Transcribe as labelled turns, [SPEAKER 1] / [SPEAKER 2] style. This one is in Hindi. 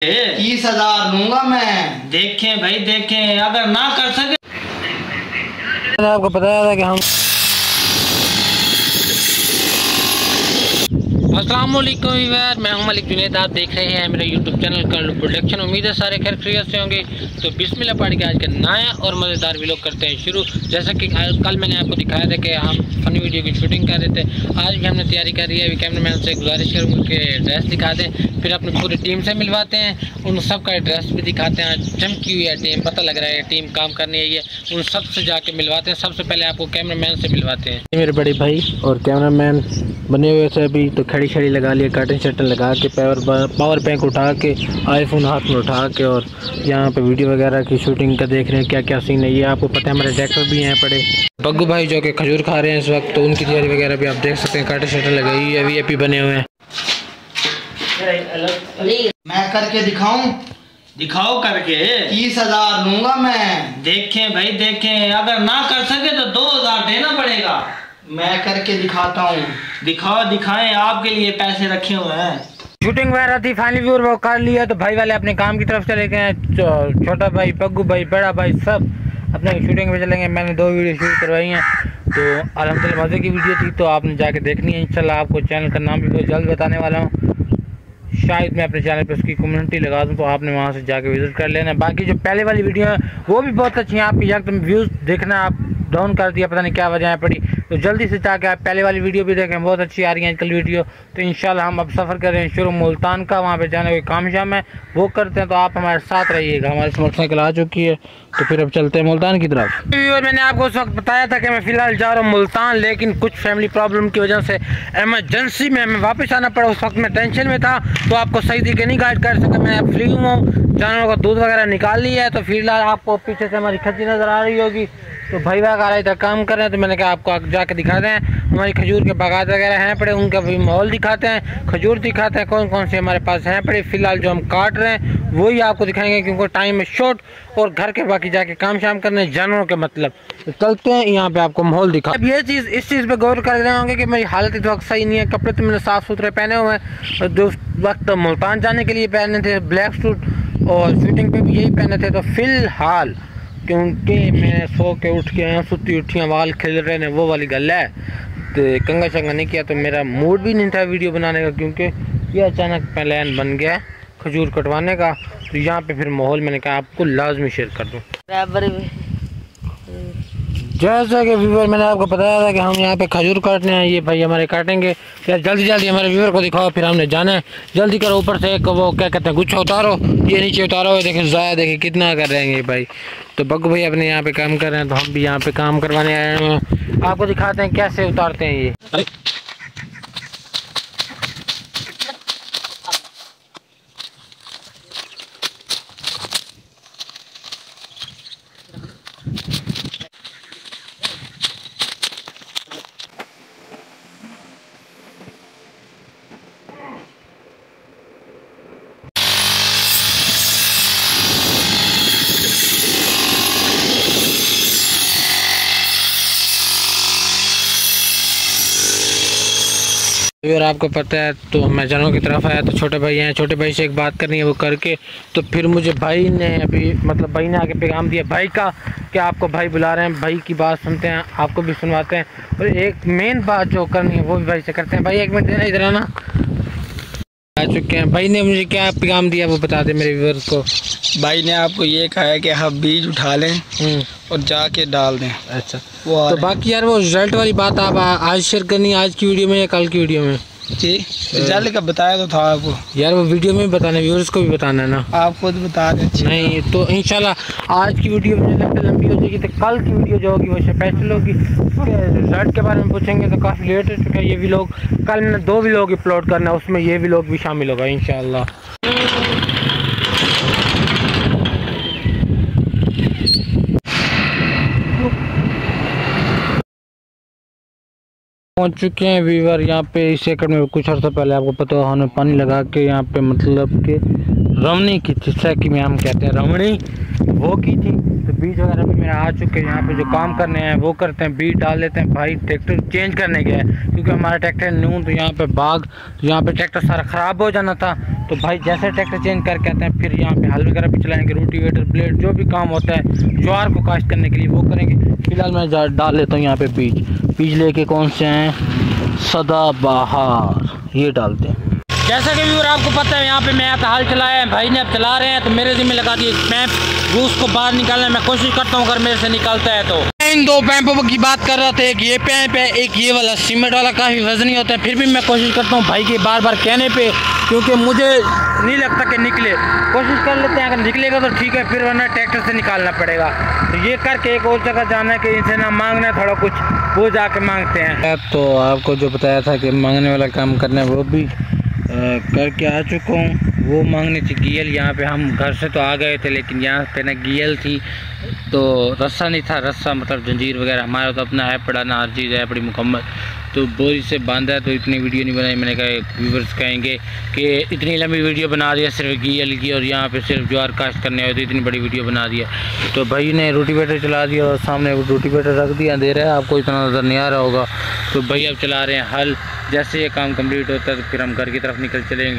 [SPEAKER 1] 30,000 लूंगा मैं।
[SPEAKER 2] देखें भाई देखें, अगर ना कर सके।
[SPEAKER 3] मैंने आपको बताया था कि हम अस्सलाम वालेकुम व्यूअर, मैं हूं मलिक जुनैद। आप देख रहे हैं मेरे यूट्यूब चैनल कर्नल प्रोडक्शन। उम्मीद है सारे खैर खैरियत से होंगे। तो बिस्मिल्लाह पढ़ के आज का नया और मज़ेदार व्लॉग करते हैं शुरू। जैसा कि कल मैंने आपको दिखाया था कि हम फनी वीडियो की शूटिंग कर रहे थे। आज भी हमने तैयारी कर रही है। अभी कैमरामैन से गुजारिश करूँगा कि ड्रेस दिखा दें, फिर अपनी पूरी टीम से मिलवाते हैं, उन सब का ड्रेस भी दिखाते हैं। चमकी हुई है टीम, पता लग रहा है टीम काम करनी है। उन सब से जाके मिलवाते हैं। सबसे पहले आपको कैमरामैन से मिलवाते हैं। मेरे बड़े भाई और कैमरामैन बने हुए थे। अभी तो खड़ी छड़ी लगा लिया, कर्टन शर्टन लगा के, पावर बैंक उठा के, आईफोन हाथ में उठा के, और यहाँ पे वीडियो वगैरह की शूटिंग का देख रहे हैं क्या क्या सीन है। ये आपको पता है हमारे डायरेक्टर भी हैं पड़े बग्गू भाई जो कि खजूर खा रहे हैं इस वक्त। तो उनकी तैयारी वगैरह भी आप देख सकते हैं। कर्टन शर्टन लगाई है, वीआईपी बने हुए हैं।
[SPEAKER 1] मैं करके दिखाऊं?
[SPEAKER 2] दिखाओ करके।
[SPEAKER 1] 30,000 लूंगा मैं।
[SPEAKER 2] देखें भाई देखें, अगर ना कर सके तो 2,000 देना पड़ेगा।
[SPEAKER 1] मैं करके दिखाता हूँ।
[SPEAKER 2] दिखाओ दिखाएं, आपके लिए पैसे रखे हुए हैं।
[SPEAKER 3] शूटिंग वगैरह थी, फाइनली व्यूअर वो कर लिया। तो भाई वाले अपने काम की तरफ चले गए हैं। छोटा भाई, पग्गू भाई, बड़ा भाई सब अपने शूटिंग में चले गए। मैंने 2 वीडियो शूट करवाई हैं। तो अल्हम्दुलिल्लाह मज़े की वीडियो थी, तो आपने जाके देखनी है इंशाल्लाह। आपको चैनल का नाम भी बहुत जल्द बताने वाला हूँ। शायद मैं अपने चैनल पे उसकी कम्युनिटी लगा दूँ, तो आपने वहाँ से जाके विजिट कर लेना। बाकी जो पहले वाली वीडियो है वो भी बहुत अच्छी है। आप एकदम व्यूज़ देखना, आप डाउन कर दिया, पता नहीं क्या वजह पड़ी। तो जल्दी से जाके आप पहले वाली वीडियो भी देखें, बहुत अच्छी आ रही है आजकल वीडियो। तो इंशाल्लाह हम अब सफ़र कर रहे हैं शुरू मुल्तान का। वहाँ पे जाने कोई काम शाम है वो करते हैं, तो आप हमारे साथ रहिएगा। हमारी मोटरसाइकिल आ चुकी है, तो फिर अब चलते हैं मुल्तान की तरफ। और मैंने आपको उस वक्त बताया था कि मैं फ़िलहाल जा रहा हूँ मुल्तान, लेकिन कुछ फैमिली प्रॉब्लम की वजह से एमरजेंसी में हमें वापस आना पड़ा। उस वक्त मैं टेंशन में था, तो आपको सही तरीके नहीं गाइड कर सका। मैं अब फ्री हूँ, जानवरों का दूध वगैरह निकाल लिया है। तो फिलहाल आपको पीछे से हमारी खच्ची नज़र आ रही होगी। तो भाई वगैरह इधर काम कर रहे हैं, तो मैंने कहा आपको जाके दिखा दें। हमारी खजूर के बागात वगैरह हैं पड़े, उनका भी माहौल दिखाते हैं, खजूर दिखाते हैं कौन कौन से हमारे पास हैं पड़े। फिलहाल जो हम काट रहे हैं वही आपको दिखाएंगे, क्योंकि टाइम है शॉर्ट और घर के बाकी जाके काम शाम करने जानवरों के मतलब। तो चलते हैं, यहाँ पे आपको माहौल दिखा। अब ये चीज़ इस चीज़ पे गौर कर रहे होंगे कि मेरी हालत इस वक्त सही नहीं है। कपड़े तो मैंने साफ़ सुथरे पहने हुए हैं, और जो वक्त मुल्तान जाने के लिए पहने थे ब्लैक सूट, और शूटिंग पे भी यही पहने थे। तो फिलहाल क्योंकि मैं सो के उठ के आया, सुती उठियाँ वाल खिल रहे हैं, वो वाली गल है। तो कंगा शंगा नहीं किया, तो मेरा मूड भी नहीं था वीडियो बनाने का, क्योंकि ये अचानक प्लान बन गया खजूर कटवाने का। तो यहाँ पे फिर माहौल मैंने कहा आपको लाजमी शेयर कर दूँ। जैसा कि व्यूअर मैंने आपको बताया था कि हम यहाँ पे खजूर काटने हैं। ये भाई हमारे काटेंगे। यार जल्दी जल्दी हमारे व्यूअर को दिखाओ, फिर हमने जाना है। जल्दी करो, ऊपर से एक वो क्या कहते हैं गुच्छा उतारो, ये नीचे उतारो। देखें ज़ाया, देखें कितना कर रहे हैं ये भाई। तो बग्गू भाई अपने यहाँ पे काम कर रहे हैं, तो हम भी यहाँ पे काम करवाने आए हैं। आपको दिखाते हैं कैसे उतारते हैं ये। और आपको पता है, तो मैं जानों की तरफ आया, तो छोटे भाई हैं, छोटे भाई से एक बात करनी है वो करके। तो फिर मुझे भाई ने अभी मतलब भाई ने आगे पैगाम दिया भाई का कि आपको भाई बुला रहे हैं। भाई की बात सुनते हैं, आपको भी सुनवाते हैं, और एक मेन बात जो करनी है वो भी भाई से करते हैं। भाई एक मिनट देना, इधर आना। आ चुके हैं। भाई ने मुझे क्या पैगाम दिया वो बता दें मेरे व्यूअर्स को।
[SPEAKER 1] भाई ने आपको ये कहा है कि आप बीज उठा लें और जाके डाल दें।
[SPEAKER 3] अच्छा, तो बाकी यार वो रिजल्ट वाली बात आप आज शेयर करनी है, आज की वीडियो में या कल की वीडियो में?
[SPEAKER 1] जी रिजल्ट का बताया तो था आपको
[SPEAKER 3] यार, वो वीडियो में बताना, व्यूअर्स को भी बताना है ना।
[SPEAKER 1] आप खुद बता दें।
[SPEAKER 3] नहीं तो इंशाल्लाह आज की वीडियो मुझे लगता है लंबी हो जाएगी, तो कल की वीडियो जो होगी वो स्पेशल होगी। रिजल्ट के बारे में पूछेंगे तो काफ़ी लेट हो चुका है ये व्लॉग। कल मैंने 2 व्लॉग अपलोड करना है, उसमें ये व्लॉग भी शामिल होगा इंशाल्लाह। पहुंच चुके हैं व्यूअर यहाँ पे। इस एकड़ में कुछ अर्सा पहले आपको पता हो हमने पानी लगा के यहाँ पे मतलब कि रमणी की थी, सैकी में हम कहते हैं रमणी, वो की थी। तो बीज वगैरह भी मेरा आ चुके हैं। यहाँ पे जो काम करने हैं वो करते हैं, बीज डाल लेते हैं। भाई ट्रैक्टर चेंज करने गया है, क्योंकि हमारा ट्रैक्टर न्यू, तो यहाँ पे बाग, तो यहाँ पे ट्रैक्टर सारा ख़राब हो जाना था। तो भाई जैसे ट्रैक्टर चेंज करके आते हैं फिर यहाँ पे हल वगैरह भी चलाएंगे, रोटीवेटर ब्लेड जो भी काम होता है ज्वार को काश्त करने के लिए वो करेंगे। फिलहाल मैं डाल लेता हूँ यहाँ पे बीज लेके कौन से हैं, सदाबहार, ये डालते हैं। जैसा कि व्यूअर आपको पता है यहाँ पे मैं आता हल चलाया है, भाई ने अब चला रहे हैं तो मेरे जिम्मे लगा दिए पैंप, रूस को बाहर निकालने मैं कोशिश करता हूँ अगर मेरे से निकलता है तो। इन दो पैंपों की बात कर रहा था, एक ये पैंप है एक ये वाला सीमेंट वाला, काफ़ी वजनी होता है, फिर भी मैं कोशिश करता हूँ भाई के बार बार कहने पे, क्योंकि मुझे नहीं लगता कि निकले। कोशिश कर लेते हैं, अगर निकलेगा तो ठीक है, फिर वरना ट्रैक्टर से निकालना पड़ेगा। तो ये करके एक और जगह जाना है कि इनसे ना मांगना है थोड़ा कुछ, वो जाके मांगते हैं। तो आपको जो बताया था कि मांगने वाला काम करना है वो भी करके आ चुका हूँ। वो मांगनी थी गियल, यहाँ पे हम घर से तो आ गए थे लेकिन यहाँ पे ना गियल थी तो रस्सा नहीं था, रस्सा मतलब जंजीर वगैरह हमारा तो अपना है पड़ा ना, हर चीज़ है बड़ी मुकम्मल, तो बोरी से बांधा है तो इतनी वीडियो नहीं बनाई। मैंने कहा व्यूवर्स कहेंगे कि इतनी लंबी वीडियो बना दिया सिर्फ गियल की और यहाँ पे सिर्फ ज्वार काश्त करने हुए तो इतनी बड़ी वीडियो बना दिया। तो भाई ने रोटीवेटर चला दिया और सामने रोटीवेटर रख दिया, दे रहा है, आपको इतना नज़र नहीं आ रहा होगा। तो भाई अब चला रहे हैं हल, जैसे ये काम कंप्लीट होता है तो फिर हम घर की तरफ निकल चलेंगे।